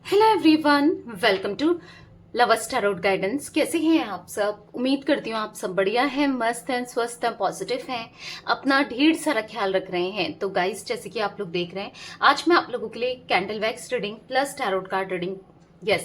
Hello everyone, welcome to lovers tarot guidance. कैसे हैं आप सब? उम्मीद करती हूँ आप सब बढ़िया हैं, मस्त हैं, स्वस्थ हैं, पॉजिटिव हैं, अपना ढेर सारा ख्याल रख रहे हैं। तो गाइस, जैसे कि आप लोग देख रहे हैं, आज मैं आप लोगों के लिए candle wax reading plus tarot card reading,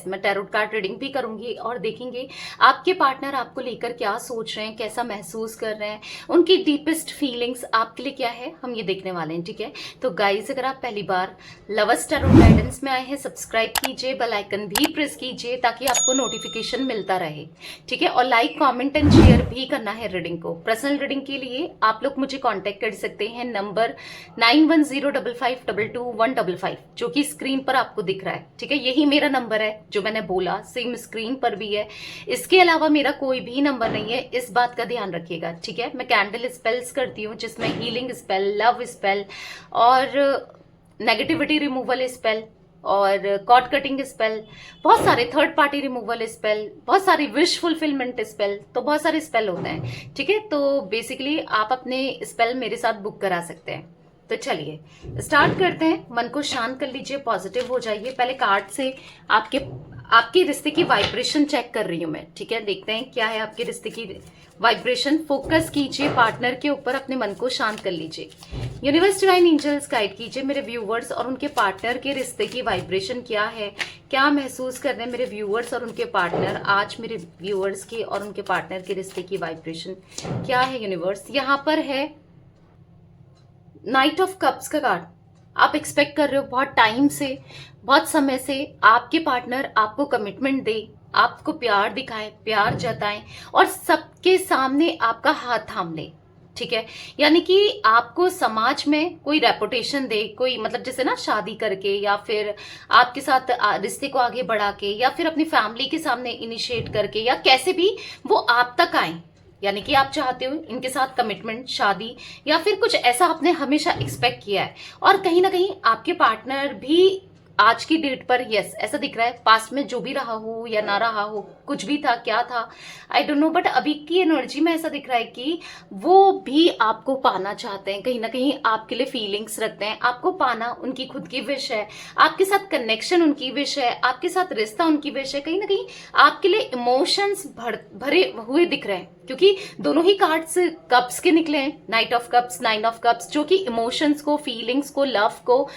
मैं टैरोट कार्ड रीडिंग भी करूंगी और देखेंगे आपके पार्टनर आपको लेकर क्या सोच रहे हैं, कैसा महसूस कर रहे हैं, उनकी डीपेस्ट फीलिंग्स आपके लिए क्या है, हम ये देखने वाले हैं। ठीक है, तो गाइस, अगर आप पहली बार लवर्स टैरोट गाइडेंस में आए हैं, सब्सक्राइब कीजिए, बेल आइकन भी प्रेस कीजिए ताकि आपको नोटिफिकेशन मिलता रहे। ठीक है, और लाइक, कमेंट एंड शेयर भी करना है रीडिंग को। पर्सनल रीडिंग के लिए आप लोग मुझे कांटेक्ट कर सकते हैं नंबर 9105522155, जो कि स्क्रीन पर आपको दिख रहा है। ठीक है, यही मेरा नंबर है जो मैंने बोला, सेम स्क्रीन पर भी है। इसके अलावा मेरा कोई भी नंबर नहीं है, इस बात का ध्यान रखिएगा। ठीक है, मैं कैंडल स्पेल्स करती हूँ जिसमें हीलिंग स्पेल, लव स्पेल और नेगेटिविटी रिमूवल स्पेल और कॉर्ड कटिंग स्पेल, बहुत सारे थर्ड पार्टी रिमूवल स्पेल, बहुत सारी विश फुलफिलमेंट स्पेल, तो बहुत सारे स्पेल होते हैं। ठीक है, तो बेसिकली आप अपने स्पेल मेरे साथ बुक करा सकते हैं। तो चलिए स्टार्ट करते हैं। मन को शांत कर लीजिए, पॉजिटिव हो जाइए। पहले कार्ड से आपके रिश्ते की वाइब्रेशन चेक कर रही हूं मैं। ठीक है, देखते हैं क्या है आपके रिश्ते की वाइब्रेशन। फोकस कीजिए पार्टनर के ऊपर, अपने मन को शांत कर लीजिए। यूनिवर्स डिवाइन एंजल्स गाइड कीजिए मेरे व्यूवर्स और उनके पार्टनर के रिश्ते की वाइब्रेशन क्या है, क्या महसूस कर रहे हैं मेरे व्यूवर्स और उनके पार्टनर। आज मेरे व्यूवर्स के और उनके पार्टनर के रिश्ते की वाइब्रेशन क्या है यूनिवर्स। यहाँ पर है नाइट ऑफ कप्स का कार्ड। आप एक्सपेक्ट कर रहे हो बहुत टाइम से, बहुत समय से आपके पार्टनर आपको कमिटमेंट दे, आपको प्यार दिखाए, प्यार जताए और सबके सामने आपका हाथ थाम ले। ठीक है, यानी कि आपको समाज में कोई रेपुटेशन दे, कोई मतलब जैसे ना शादी करके या फिर आपके साथ रिश्ते को आगे बढ़ा के या फिर अपनी फैमिली के सामने इनिशिएट करके या कैसे भी वो आप तक आए। यानी कि आप चाहते हो इनके साथ कमिटमेंट, शादी या फिर कुछ ऐसा आपने हमेशा एक्सपेक्ट किया है और कहीं ना कहीं आपके पार्टनर भी आज की डेट पर यस ऐसा दिख रहा है। पास्ट में जो भी रहा हो या ना रहा हो, कुछ भी था, क्या था, आई डोंट नो, बट अभी की एनर्जी में ऐसा दिख रहा है कि वो भी आपको पाना चाहते हैं। कहीं ना कहीं आपके लिए फीलिंग्स रखते हैं, आपको पाना उनकी खुद की विश है, आपके साथ कनेक्शन उनकी विश है, आपके साथ रिश्ता उनकी विश है। कहीं ना कहीं आपके लिए इमोशंस भरे हुए दिख रहे हैं क्योंकि दोनों ही कार्ड्स कप्स के निकले हैं, night of cups, nine of cups, जो कि इमोशंस को, फीलिंग्स को, लव को,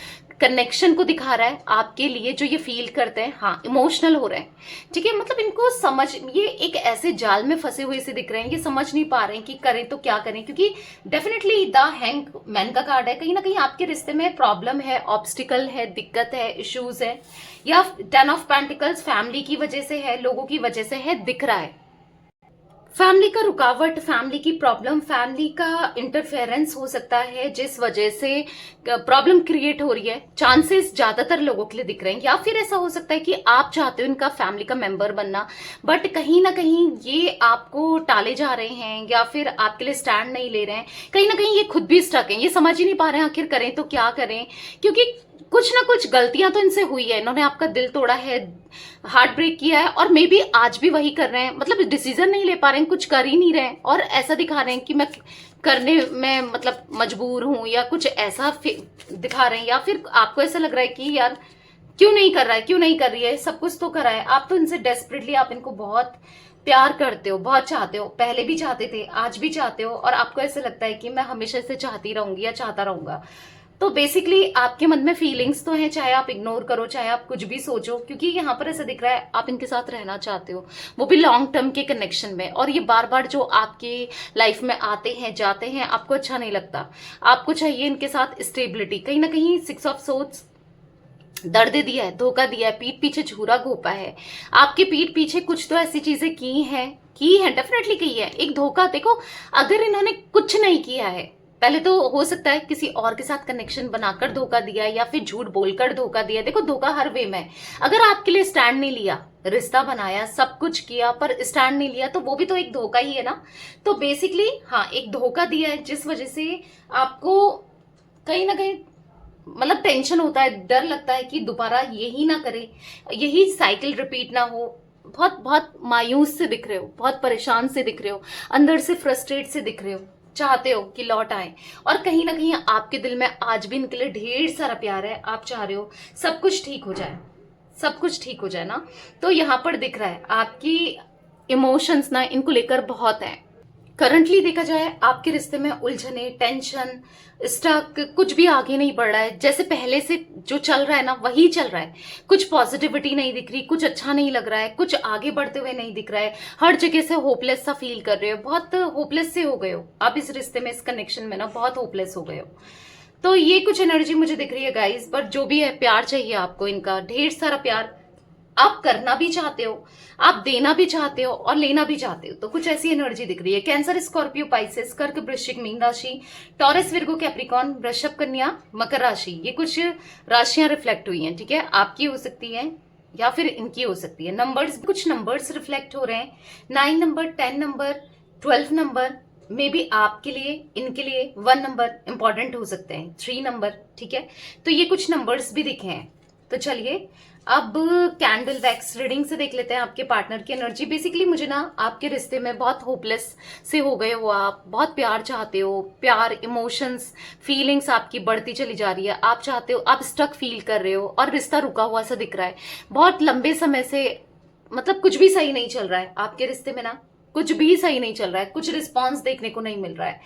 कनेक्शन को दिखा रहा है आपके लिए। जो ये फील करते हैं, हाँ, इमोशनल हो रहे हैं। ठीक है, मतलब इनको समझ, ये एक ऐसे जाल में फंसे हुए से दिख रहे हैं, ये समझ नहीं पा रहे हैं कि करें तो क्या करें, क्योंकि डेफिनेटली द हैंग मैन का कार्ड है। कहीं ना कहीं आपके रिश्ते में प्रॉब्लम है, ऑब्स्टिकल है, दिक्कत है, इश्यूज है, या 10 ऑफ पेंटिकल्स फैमिली की वजह से है, लोगों की वजह से है, दिख रहा है। फैमिली का रुकावट, फैमिली की प्रॉब्लम, फैमिली का इंटरफेरेंस हो सकता है जिस वजह से प्रॉब्लम क्रिएट हो रही है। चांसेस ज्यादातर लोगों के लिए दिख रहे हैं, या फिर ऐसा हो सकता है कि आप चाहते हो इनका फैमिली का मेंबर बनना, बट कहीं ना कहीं ये आपको टाले जा रहे हैं या फिर आपके लिए स्टैंड नहीं ले रहे हैं। कहीं ना कहीं ये खुद भी स्टक हैं, ये समझ ही नहीं पा रहे हैं आखिर करें तो क्या करें, क्योंकि कुछ ना कुछ गलतियां तो इनसे हुई है। इन्होंने आपका दिल तोड़ा है, हार्ट ब्रेक किया है और मे बी आज भी वही कर रहे हैं। मतलब डिसीजन नहीं ले पा रहे हैं, कुछ कर ही नहीं रहे हैं और ऐसा दिखा रहे हैं कि मैं करने में मतलब मजबूर हूं या कुछ ऐसा दिखा रहे हैं, या फिर आपको ऐसा लग रहा है कि यार क्यों नहीं कर रहा है, क्यों नहीं कर रही है, सब कुछ तो करा है। आप तो इनसे डेस्परेटली, आप इनको बहुत प्यार करते हो, बहुत चाहते हो, पहले भी चाहते थे, आज भी चाहते हो और आपको ऐसे लगता है कि मैं हमेशा इसे चाहती रहूंगी या चाहता रहूंगा। तो बेसिकली आपके मन में फीलिंग्स तो हैं, चाहे आप इग्नोर करो, चाहे आप कुछ भी सोचो, क्योंकि यहाँ पर ऐसा दिख रहा है आप इनके साथ रहना चाहते हो, वो भी लॉन्ग टर्म के कनेक्शन में। और ये बार बार जो आपके लाइफ में आते हैं जाते हैं, आपको अच्छा नहीं लगता। आपको चाहिए इनके साथ स्टेबिलिटी। कहीं ना कहीं 6 ऑफ सोर्ड्स दर्द दिया है, धोखा दिया है, पीठ पीछे झूरा घोपा है, आपके पीठ पीछे कुछ तो ऐसी चीजें की है, डेफिनेटली की है। एक धोखा, देखो, अगर इन्होंने कुछ नहीं किया है, पहले तो हो सकता है किसी और के साथ कनेक्शन बनाकर धोखा दिया या फिर झूठ बोलकर धोखा दिया। देखो, धोखा हर वे में है। अगर आपके लिए स्टैंड नहीं लिया, रिश्ता बनाया, सब कुछ किया पर स्टैंड नहीं लिया, तो वो भी तो एक धोखा ही है ना। तो बेसिकली हाँ, एक धोखा दिया है जिस वजह से आपको कहीं ना कहीं मतलब टेंशन होता है, डर लगता है कि दोबारा यही ना करे, यही साइकिल रिपीट ना हो। बहुत बहुत मायूस से दिख रहे हो, बहुत परेशान से दिख रहे हो, अंदर से फ्रस्ट्रेट से दिख रहे हो, चाहते हो कि लौट आए। और कहीं ना कहीं आपके दिल में आज भी इनके लिए ढेर सारा प्यार है, आप चाह रहे हो सब कुछ ठीक हो जाए। सब कुछ ठीक हो जाए ना। तो यहाँ पर दिख रहा है आपकी इमोशंस ना इनको लेकर बहुत है। करंटली देखा जाए आपके रिश्ते में उलझने, टेंशन, स्टक, कुछ भी आगे नहीं बढ़ रहा है। जैसे पहले से जो चल रहा है ना वही चल रहा है। कुछ पॉजिटिविटी नहीं दिख रही, कुछ अच्छा नहीं लग रहा है, कुछ आगे बढ़ते हुए नहीं दिख रहा है। हर जगह से होपलेस सा फील कर रहे हो, बहुत होपलेस से हो गए हो आप इस रिश्ते में, इस कनेक्शन में ना बहुत होपलेस हो गए हो। तो ये कुछ एनर्जी मुझे दिख रही है गाइस। बट जो भी है, प्यार चाहिए आपको, इनका ढेर सारा प्यार आप करना भी चाहते हो, आप देना भी चाहते हो और लेना भी चाहते हो। तो कुछ ऐसी एनर्जी दिख रही है। कैंसर, स्कॉर्पियो, पाइसेस, कर्क, वृश्चिक, मीन राशि, टॉरस, विर्गो, कैप्रिकॉन, वृषभ, कन्या, मकर राशि, ये कुछ राशियां रिफ्लेक्ट हुई हैं। ठीक है, आपकी हो सकती है या फिर इनकी हो सकती है। नंबर्स, कुछ नंबर्स रिफ्लेक्ट हो रहे हैं। 9 number, 10 number, 12 number, may be आपके लिए, इनके लिए 1 नंबर इंपॉर्टेंट हो सकते हैं, 3 नंबर। ठीक है, तो ये कुछ नंबर्स भी दिखे हैं। तो चलिए अब कैंडल वैक्स रीडिंग से देख लेते हैं आपके पार्टनर की एनर्जी। बेसिकली मुझे ना आपके रिश्ते में बहुत होपलेस से हो गए हो आप, बहुत प्यार चाहते हो, प्यार, इमोशंस, फीलिंग्स आपकी बढ़ती चली जा रही है। आप चाहते हो, आप स्टक फील कर रहे हो और रिश्ता रुका हुआ सा दिख रहा है बहुत लंबे समय से। मतलब कुछ भी सही नहीं चल रहा है आपके रिश्ते में ना, कुछ भी सही नहीं चल रहा है, कुछ रिस्पॉन्स देखने को नहीं मिल रहा है।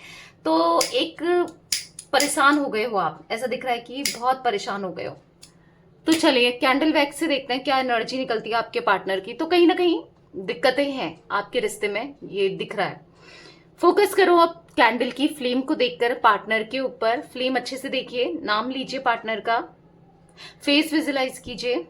तो एक परेशान हो गए हो आप, ऐसा दिख रहा है कि बहुत परेशान हो गए हो। तो चलिए कैंडल वैक्स से देखते हैं क्या एनर्जी निकलती है आपके पार्टनर की। तो कहीं ना कहीं दिक्कतें हैं आपके रिश्ते में, ये दिख रहा है। फोकस करो अब कैंडल की फ्लेम को देखकर पार्टनर के ऊपर। फ्लेम अच्छे से देखिए, नाम लीजिए पार्टनर का, फेस विजुलाइज कीजिए।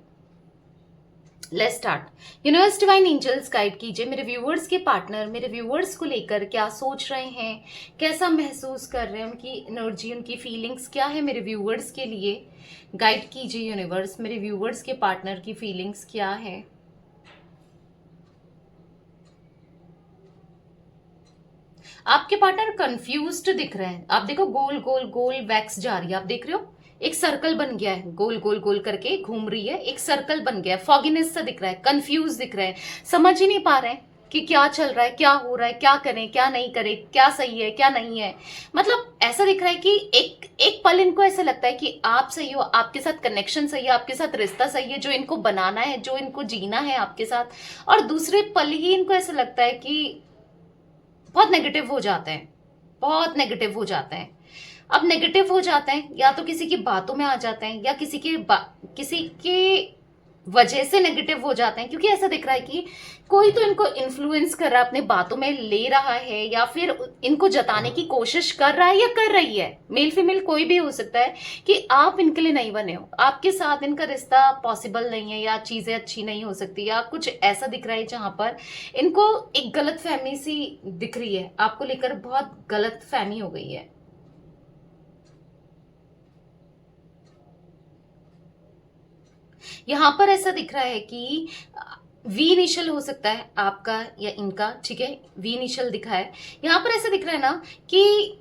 Let's start. Universe, divine angels guide कीजिए मेरे व्यूअर्स के पार्टनर मेरे व्यूअर्स को लेकर क्या सोच रहे हैं, कैसा महसूस कर रहे हैं, उनकी एनर्जी, उनकी फीलिंग्स क्या है मेरे व्यूअर्स के लिए। गाइड कीजिए यूनिवर्स, मेरे व्यूअर्स के पार्टनर की फीलिंग्स क्या है। आपके पार्टनर कंफ्यूज्ड दिख रहे हैं। आप देखो गोल गोल गोल वैक्स जा रही है, आप देख रहे हो एक सर्कल बन गया है, गोल गोल गोल करके घूम रही है, एक सर्कल बन गया है। फॉगिनेस सा दिख रहा है, कंफ्यूज दिख रहा है, समझ ही नहीं पा रहे हैं कि क्या चल रहा है, क्या हो रहा है, क्या करें क्या नहीं करें, क्या सही है क्या नहीं है। मतलब ऐसा दिख रहा है कि एक एक पल इनको ऐसा लगता है कि आप सही हो, आपके साथ कनेक्शन सही है, आपके साथ रिश्ता सही है, जो इनको बनाना है, जो इनको जीना है आपके साथ। और दूसरे पल ही इनको ऐसा लगता है कि बहुत नेगेटिव हो जाते हैं, बहुत नेगेटिव हो जाते हैं। अब नेगेटिव हो जाते हैं या तो किसी की बातों में आ जाते हैं या किसी के वजह से नेगेटिव हो जाते हैं, क्योंकि ऐसा दिख रहा है कि कोई तो इनको इन्फ्लुएंस कर रहा है, अपने बातों में ले रहा है, या फिर इनको जताने की कोशिश कर रहा है या कर रही है। मेल फीमेल कोई भी हो सकता है कि आप इनके लिए नहीं बने हो, आपके साथ इनका रिश्ता पॉसिबल नहीं है, या चीजें अच्छी नहीं हो सकती, या कुछ ऐसा दिख रहा है जहां पर इनको एक गलत फहमी सी दिख रही है, आपको लेकर बहुत गलत फहमी हो गई है। यहां पर ऐसा दिख रहा है कि वी इनिशियल हो सकता है आपका या इनका। ठीक है, वी इनिशियल दिखा है। यहां पर ऐसा दिख रहा है ना कि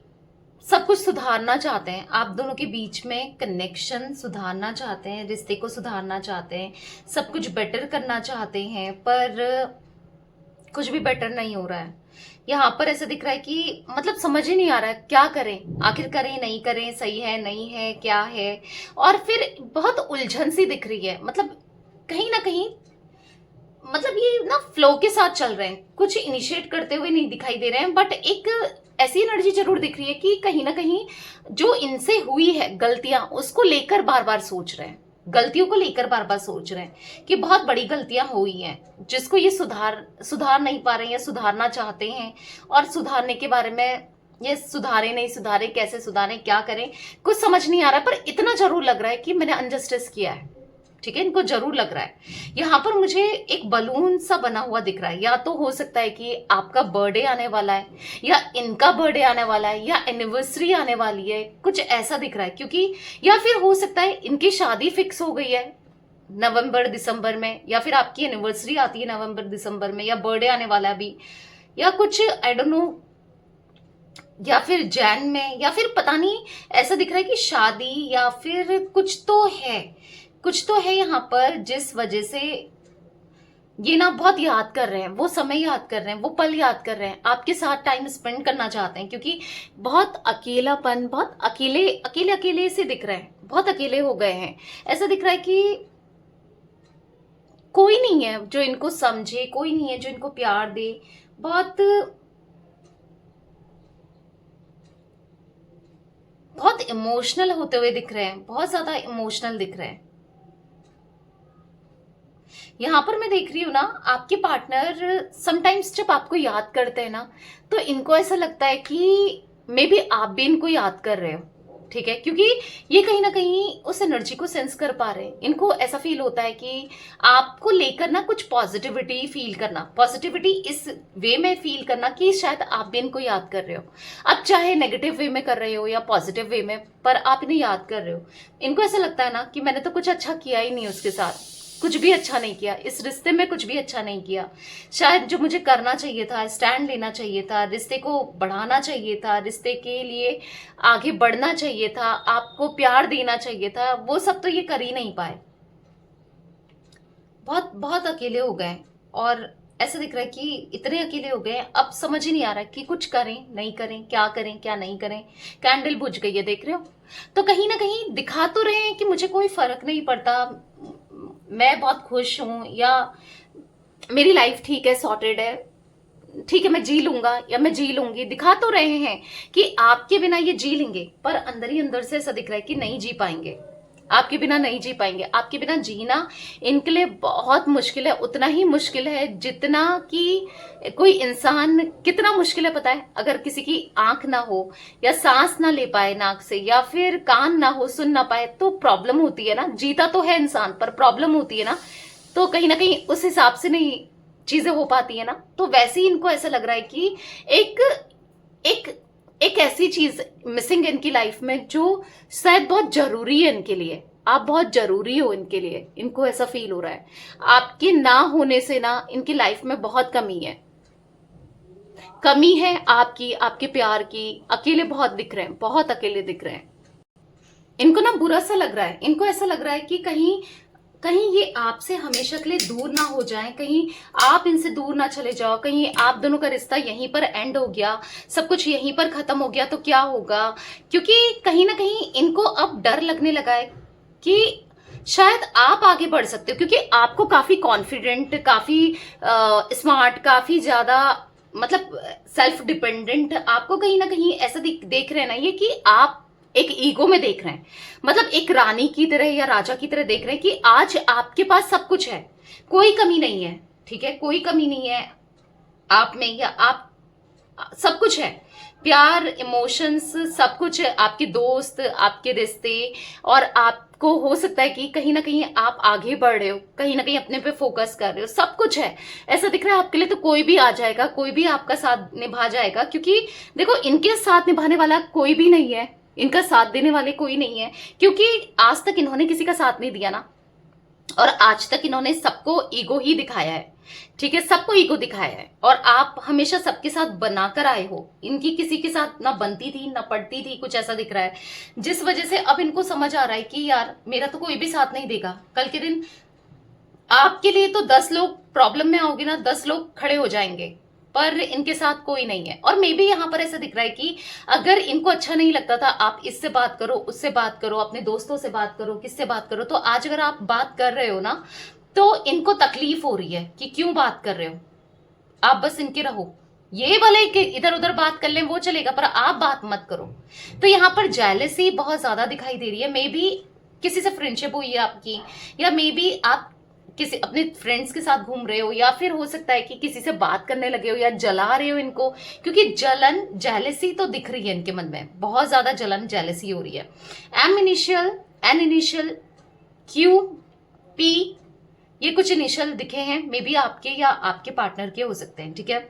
सब कुछ सुधारना चाहते हैं, आप दोनों के बीच में कनेक्शन सुधारना चाहते हैं, रिश्ते को सुधारना चाहते हैं, सब कुछ बेटर करना चाहते हैं, पर कुछ भी बेटर नहीं हो रहा है। यहाँ पर ऐसा दिख रहा है कि मतलब समझ ही नहीं आ रहा है क्या करें, आखिर करें नहीं करें, सही है नहीं है, क्या है। और फिर बहुत उलझन सी दिख रही है, मतलब कहीं ना कहीं, मतलब ये ना फ्लो के साथ चल रहे हैं, कुछ इनिशिएट करते हुए नहीं दिखाई दे रहे हैं। बट एक ऐसी एनर्जी जरूर दिख रही है कि कहीं ना कहीं जो इनसे हुई है गलतियां, उसको लेकर बार बार सोच रहे हैं, गलतियों को लेकर बार बार सोच रहे हैं कि बहुत बड़ी गलतियां हुई हैं, जिसको ये सुधार नहीं पा रहे हैं या सुधारना चाहते हैं। और सुधारने के बारे में, ये सुधारे नहीं सुधारे, कैसे सुधारे, क्या करें, कुछ समझ नहीं आ रहा है। पर इतना जरूर लग रहा है कि मैंने अनजस्टिस किया है। ठीक है, इनको जरूर लग रहा है। यहाँ पर मुझे एक बलून सा बना हुआ दिख रहा है, या तो हो सकता है कि आपका बर्थडे आने वाला है, या इनका बर्थडे आने वाला है, या एनिवर्सरी आने वाली है, कुछ ऐसा दिख रहा है। क्योंकि या फिर हो सकता है इनकी शादी फिक्स हो गई है नवंबर दिसंबर में, या फिर आपकी एनिवर्सरी आती है नवंबर दिसंबर में, या बर्थडे आने वाला है अभी, या कुछ आई डोंट नो, या फिर जैन में, या फिर पता नहीं। ऐसा दिख रहा है कि शादी या फिर कुछ तो है, कुछ तो है यहाँ पर, जिस वजह से ये ना बहुत याद कर रहे हैं, वो समय याद कर रहे हैं, वो पल याद कर रहे हैं, आपके साथ टाइम स्पेंड करना चाहते हैं। क्योंकि बहुत अकेलापन, बहुत अकेले अकेले अकेले से दिख रहे हैं, बहुत अकेले हो गए हैं। ऐसा दिख रहा है कि कोई नहीं है जो इनको समझे, कोई नहीं है जो इनको प्यार दे। बहुत बहुत इमोशनल होते हुए दिख रहे हैं, बहुत ज्यादा इमोशनल दिख रहे हैं। यहाँ पर मैं देख रही हूँ ना, आपके पार्टनर समटाइम्स जब आपको याद करते हैं ना, तो इनको ऐसा लगता है कि मे बी आप भी इनको याद कर रहे हो, ठीक है, क्योंकि ये कहीं ना कहीं उस एनर्जी को सेंस कर पा रहे हैं। इनको ऐसा फील होता है कि आपको लेकर ना कुछ पॉजिटिविटी फील करना, पॉजिटिविटी इस वे में फील करना कि शायद आप भी इनको याद कर रहे हो। अब चाहे नेगेटिव वे में कर रहे हो या पॉजिटिव वे में, पर आप इन्हें याद कर रहे हो। इनको ऐसा लगता है ना कि मैंने तो कुछ अच्छा किया ही नहीं उसके साथ, कुछ भी अच्छा नहीं किया इस रिश्ते में, कुछ भी अच्छा नहीं किया। शायद जो मुझे करना चाहिए था, स्टैंड लेना चाहिए था, रिश्ते को बढ़ाना चाहिए था, रिश्ते के लिए आगे बढ़ना चाहिए था, आपको प्यार देना चाहिए था, वो सब तो ये कर ही नहीं पाए। बहुत बहुत अकेले हो गए और ऐसा दिख रहा है कि इतने अकेले हो गए, अब समझ ही नहीं आ रहा कि कुछ करें नहीं करें, क्या करें क्या नहीं करें। कैंडल बुझ गई है, देख रहे हो। तो कहीं ना कहीं दिखा तो रहे हैं कि मुझे कोई फर्क नहीं पड़ता, मैं बहुत खुश हूं, या मेरी लाइफ ठीक है, सॉर्टेड है, ठीक है, मैं जी लूंगा या मैं जी लूंगी। दिखा तो रहे हैं कि आपके बिना ये जी लेंगे, पर अंदर ही अंदर से ऐसा दिख रहा है कि नहीं जी पाएंगे, आपके बिना नहीं जी पाएंगे। आपके बिना जीना इनके लिए बहुत मुश्किल है, उतना ही मुश्किल है जितना कि कोई इंसान, कितना मुश्किल है पता है। अगर किसी की आंख ना हो या सांस ना ले पाए नाक से, या फिर कान ना हो, सुन ना पाए, तो प्रॉब्लम होती है ना। जीता तो है इंसान, पर प्रॉब्लम होती है ना, तो कहीं ना कहीं उस हिसाब से नहीं चीजें हो पाती है ना। तो वैसे ही इनको ऐसा लग रहा है कि एक एक एक ऐसी चीज मिसिंग है इनकी लाइफ में जो शायद बहुत जरूरी है इनके लिए। आप बहुत जरूरी हो इनके लिए, इनको ऐसा फील हो रहा है। आपके ना होने से ना इनकी लाइफ में बहुत कमी है, कमी है आपकी, आपके प्यार की। अकेले बहुत दिख रहे हैं, बहुत अकेले दिख रहे हैं। इनको ना बुरा सा लग रहा है, इनको ऐसा लग रहा है कि कहीं कहीं ये आपसे हमेशा के लिए दूर ना हो जाएं, कहीं आप इनसे दूर ना चले जाओ, कहीं आप दोनों का रिश्ता यहीं पर एंड हो गया, सब कुछ यहीं पर खत्म हो गया तो क्या होगा। क्योंकि कहीं ना कहीं इनको अब डर लगने लगा है कि शायद आप आगे बढ़ सकते हो, क्योंकि आपको काफी कॉन्फिडेंट, काफी स्मार्ट, काफी ज्यादा मतलब सेल्फ डिपेंडेंट, आपको कहीं ना कहीं ऐसा देख रहे हैं ना ये कि आप एक ईगो में देख रहे हैं, मतलब एक रानी की तरह या राजा की तरह देख रहे हैं कि आज आपके पास सब कुछ है, कोई कमी नहीं है, ठीक है, कोई कमी नहीं है आप में, या आप सब कुछ है, प्यार, इमोशंस, सब कुछ है, आपके दोस्त, आपके रिश्ते, और आपको हो सकता है कि कहीं ना कहीं आप आगे बढ़ रहे हो, कहीं ना कहीं अपने पे फोकस कर रहे हो, सब कुछ है। ऐसा दिख रहा है आपके लिए तो कोई भी आ जाएगा, कोई भी आपका साथ निभा जाएगा, क्योंकि देखो इनके साथ निभाने वाला कोई भी नहीं है, इनका साथ देने वाले कोई नहीं है, क्योंकि आज तक इन्होंने किसी का साथ नहीं दिया ना, और आज तक इन्होंने सबको ईगो ही दिखाया है, ठीक है, सबको ईगो दिखाया है, और आप हमेशा सबके साथ बनाकर आए हो। इनकी किसी के साथ ना बनती थी ना पड़ती थी, कुछ ऐसा दिख रहा है, जिस वजह से अब इनको समझ आ रहा है कि यार मेरा तो कोई भी साथ नहीं देगा। कल के दिन आपके लिए तो 10 लोग, प्रॉब्लम में आओगे ना 10 लोग खड़े हो जाएंगे, पर इनके साथ कोई नहीं है। और मे बी यहाँ पर ऐसा दिख रहा है कि अगर इनको अच्छा नहीं लगता था, आप इससे बात करो, उससे बात करो, अपने दोस्तों से बात करो, किससे बात करो, तो आज अगर आप बात कर रहे हो ना, तो इनको तकलीफ हो रही है कि क्यों बात कर रहे हो, आप बस इनके रहो, ये भले कि इधर उधर बात कर लें वो चलेगा, पर आप बात मत करो। तो यहाँ पर जेलसी बहुत ज्यादा दिखाई दे रही है। मे बी किसी से फ्रेंडशिप हुई है आपकी, या मे बी आप किसी अपने फ्रेंड्स के साथ घूम रहे हो, या फिर हो सकता है कि किसी से बात करने लगे हो या जला रहे हो इनको, क्योंकि जलन, जेलसी तो दिख रही है इनके मन में, बहुत ज्यादा जलन, जेलसी हो रही है। M initial, N initial, Q, P, ये कुछ इनिशियल दिखे हैं, मे बी आपके या आपके पार्टनर के हो सकते हैं, ठीक है।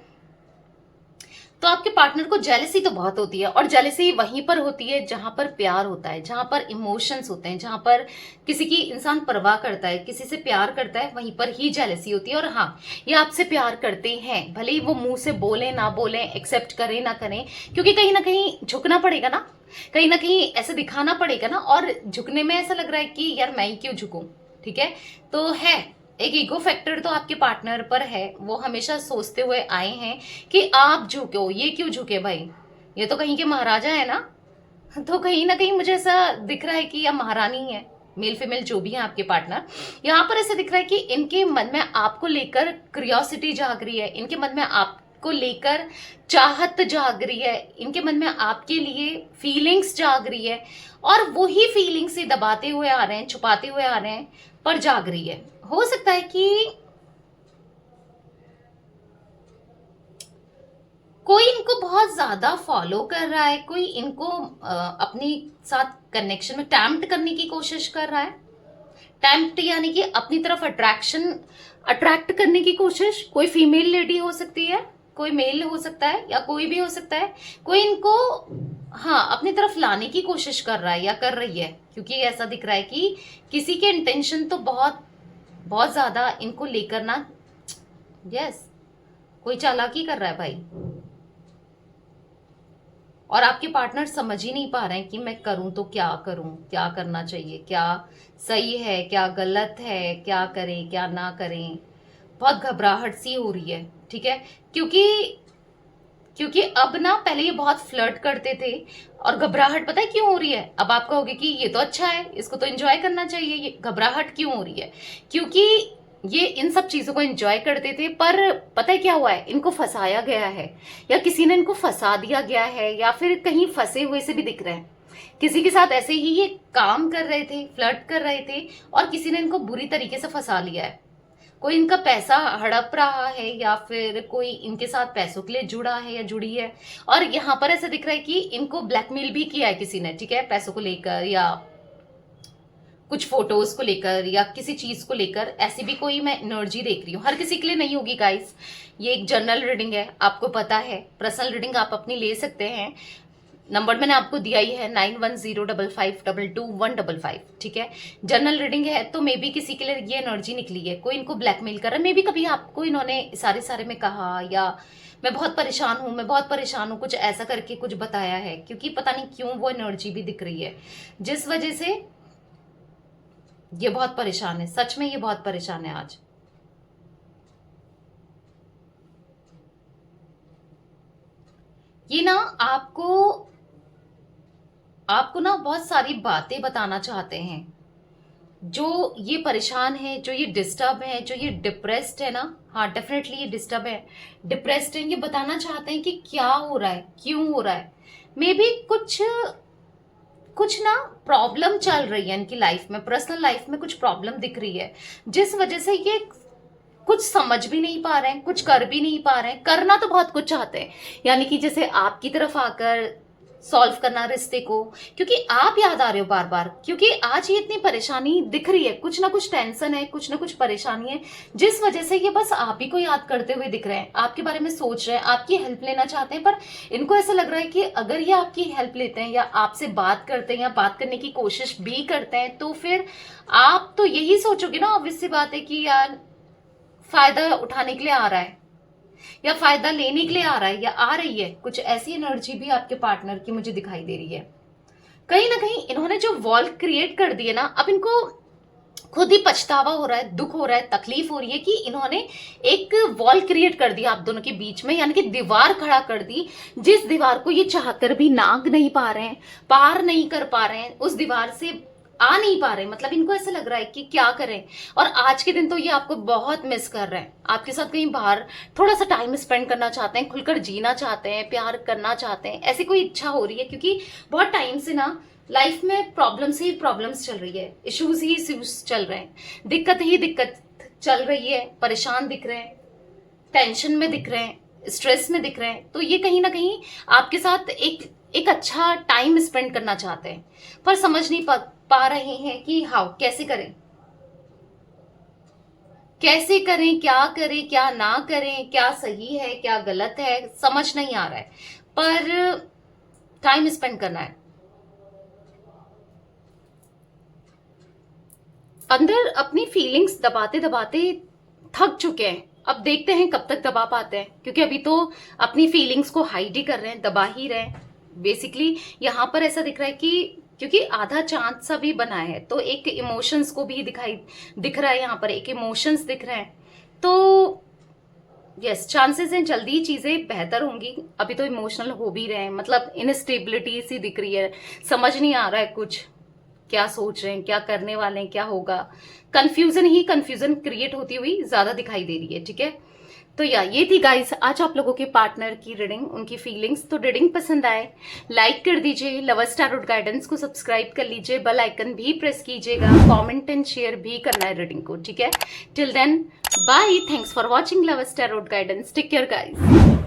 तो आपके पार्टनर को जेलसी तो बहुत होती है, और जेलसी वहीं पर होती है जहां पर प्यार होता है, जहां पर इमोशंस होते हैं, जहां पर किसी की इंसान परवाह करता है, किसी से प्यार करता है, वहीं पर ही जेलसी होती है। और हाँ, ये आपसे प्यार करते हैं, भले ही वो मुंह से बोले ना बोले, एक्सेप्ट करें ना करें, क्योंकि कहीं ना कहीं झुकना पड़ेगा ना, कहीं ना कहीं ऐसे दिखाना पड़ेगा ना, और झुकने में ऐसा लग रहा है कि यार मैं ही क्यों झुकूं, ठीक है। तो है एक ईगो फैक्टर तो आपके पार्टनर पर है, वो हमेशा सोचते हुए आए हैं कि आप झुको, ये क्यों झुके भाई, ये तो कहीं के महाराजा है ना। तो कहीं ना कहीं मुझे ऐसा दिख रहा है कि या महारानी है, मेल फीमेल जो भी है आपके पार्टनर, यहाँ पर ऐसा दिख रहा है कि इनके मन में आपको लेकर क्यूरियोसिटी जाग रही है, इनके मन में आपको लेकर चाहत जाग रही है, इनके मन में आपके लिए फीलिंग्स जाग रही है, और वही फीलिंग्स से दबाते हुए आ रहे हैं, छुपाते हुए आ रहे हैं, पर जाग रही है। हो सकता है कि कोई इनको बहुत ज्यादा फॉलो कर रहा है, कोई इनको अपनी साथ कनेक्शन में टैम्प्ट करने की कोशिश कर रहा है। टैम्प्ट यानी कि अपनी तरफ अट्रैक्ट करने की कोशिश। कोई फीमेल लेडी हो सकती है, कोई मेल हो सकता है, या कोई भी हो सकता है। कोई इनको हाँ अपनी तरफ लाने की कोशिश कर रहा है या कर रही है, क्योंकि ऐसा दिख रहा है कि किसी के इंटेंशन तो बहुत बहुत ज्यादा इनको लेकर ना, यस, कोई चालाकी कर रहा है भाई। और आपके पार्टनर समझ ही नहीं पा रहे हैं कि मैं करूं तो क्या करूं, क्या करना चाहिए, क्या सही है, क्या गलत है, क्या करें क्या ना करें। बहुत घबराहट सी हो रही है, ठीक है, क्योंकि क्योंकि अब ना, पहले ये बहुत फ्लर्ट करते थे, और घबराहट पता है क्यों हो रही है? अब आप कहोगे कि ये तो अच्छा है, इसको तो एंजॉय करना चाहिए, ये घबराहट क्यों हो रही है? क्योंकि ये इन सब चीजों को एंजॉय करते थे, पर पता है क्या हुआ है? इनको फंसाया गया है, या किसी ने इनको फंसा दिया गया है, या फिर कहीं फंसे हुए से भी दिख रहे हैं। किसी के साथ ऐसे ही ये काम कर रहे थे, फ्लर्ट कर रहे थे, और किसी ने इनको बुरी तरीके से फंसा लिया है। कोई इनका पैसा हड़प रहा है, या फिर कोई इनके साथ पैसों के लिए जुड़ा है या जुड़ी है। और यहाँ पर ऐसा दिख रहा है कि इनको ब्लैकमेल भी किया है किसी ने, ठीक है, पैसों को लेकर, या कुछ फोटोज को लेकर, या किसी चीज को लेकर। ऐसी भी कोई मैं एनर्जी देख रही हूँ। हर किसी के लिए नहीं होगी गाइस, ये एक जनरल रीडिंग है, आपको पता है। पर्सनल रीडिंग आप अपनी ले सकते हैं। नंबर मैंने आपको दिया ही है 9105522155, ठीक है। जनरल रीडिंग है, तो मे बी किसी के लिए ये एनर्जी निकली है, कोई इनको ब्लैकमेल कर रहा है। मे बी कभी आपको इन्होंने सारे में कहा, या मैं बहुत परेशान हूँ, मैं बहुत परेशान हूँ, कुछ ऐसा करके कुछ बताया है, क्योंकि पता नहीं क्यों वो एनर्जी भी दिख रही है, जिस वजह से ये बहुत परेशान है। सच में ये बहुत परेशान है आज। ये ना आपको ना बहुत सारी बातें बताना चाहते हैं। जो ये परेशान है, जो ये डिस्टर्ब है, जो ये डिप्रेस्ड है ना, हाँ डेफिनेटली ये डिस्टर्ब है, डिप्रेस्ड है, ये बताना चाहते हैं कि क्या हो रहा है, क्यों हो रहा है। मे बी कुछ ना प्रॉब्लम चल रही है इनकी लाइफ में, पर्सनल लाइफ में कुछ प्रॉब्लम दिख रही है, जिस वजह से ये कुछ समझ भी नहीं पा रहे हैं, कुछ कर भी नहीं पा रहे हैं। करना तो बहुत कुछ चाहते हैं, यानी कि जैसे आपकी तरफ आकर सॉल्व करना रिश्ते को, क्योंकि आप याद आ रहे हो बार बार, क्योंकि आज ये इतनी परेशानी दिख रही है, कुछ ना कुछ टेंशन है, कुछ ना कुछ परेशानी है, जिस वजह से ये बस आप ही को याद करते हुए दिख रहे हैं, आपके बारे में सोच रहे हैं, आपकी हेल्प लेना चाहते हैं। पर इनको ऐसा लग रहा है कि अगर ये आपकी हेल्प लेते हैं, या आपसे बात करते हैं, या बात करने की कोशिश भी करते हैं, तो फिर आप तो यही सोचोगे ना, ऑब्वियस सी बात है कि यार फायदा उठाने के लिए आ रहा है, या फायदा लेने के लिए आ रहा है, या आ रही है। कुछ ऐसी एनर्जी भी आपके पार्टनर की मुझे दिखाई दे रही है। कहीं ना कहीं इन्होंने जो वॉल क्रिएट कर दिए ना, अब इनको खुद ही पछतावा हो रहा है, दुख हो रहा है, तकलीफ हो रही है कि इन्होंने एक वॉल क्रिएट कर दिया आप दोनों के बीच में, यानी कि दीवार खड़ा कर दी, जिस दीवार को ये चाहकर भी नांग नहीं पा रहे हैं, पार नहीं कर पा रहे हैं, उस दीवार से आ नहीं पा रहे। मतलब इनको ऐसा लग रहा है कि क्या करें। और आज के दिन तो ये आपको बहुत मिस कर रहे हैं, आपके साथ कहीं बाहर थोड़ा सा टाइम स्पेंड करना चाहते हैं, खुलकर जीना चाहते हैं, प्यार करना चाहते हैं, ऐसी कोई इच्छा हो रही है। क्योंकि बहुत टाइम से ना लाइफ में प्रॉब्लम्स ही प्रॉब्लम्स चल रही है, इश्यूज ही इश्यूज चल रहे हैं, दिक्कत ही दिक्कत चल रही है, परेशान दिख रहे हैं, टेंशन में दिख रहे हैं, स्ट्रेस में दिख रहे हैं। तो ये कहीं ना कहीं आपके साथ एक अच्छा टाइम स्पेंड करना चाहते हैं, पर समझ नहीं पा रहे हैं कि हाउ, कैसे करें, कैसे करें, क्या करें, क्या ना करें, क्या सही है, क्या गलत है, समझ नहीं आ रहा है। पर टाइम स्पेंड करना है। अंदर अपनी फीलिंग्स दबाते दबाते थक चुके हैं। अब देखते हैं कब तक दबा पाते हैं, क्योंकि अभी तो अपनी फीलिंग्स को हाइड ही कर रहे हैं, दबा ही रहे हैं। बेसिकली यहाँ पर ऐसा दिख रहा है कि क्योंकि आधा चांद सा भी बना है, तो एक इमोशंस को भी दिख रहा है, यहाँ पर एक इमोशंस दिख रहे हैं। तो यस, चांसेस हैं जल्दी ही चीजें बेहतर होंगी। अभी तो इमोशनल हो भी रहे हैं, मतलब इनस्टेबिलिटी सी दिख रही है, समझ नहीं आ रहा है कुछ। क्या सोच रहे हैं, क्या करने वाले हैं, क्या होगा, कंफ्यूजन ही कंफ्यूजन क्रिएट होती हुई ज्यादा दिखाई दे रही है। ठीक है, तो ये थी गाइस आज आप लोगों के पार्टनर की रीडिंग, उनकी फीलिंग्स। तो रीडिंग पसंद आए लाइक कर दीजिए, लवर्स टैरोट गाइडेंस को सब्सक्राइब कर लीजिए, बेल आइकन भी प्रेस कीजिएगा, कमेंट एंड शेयर भी करना है रीडिंग को। ठीक है, till then bye, thanks for watching lovers tarot guidance, take care guys.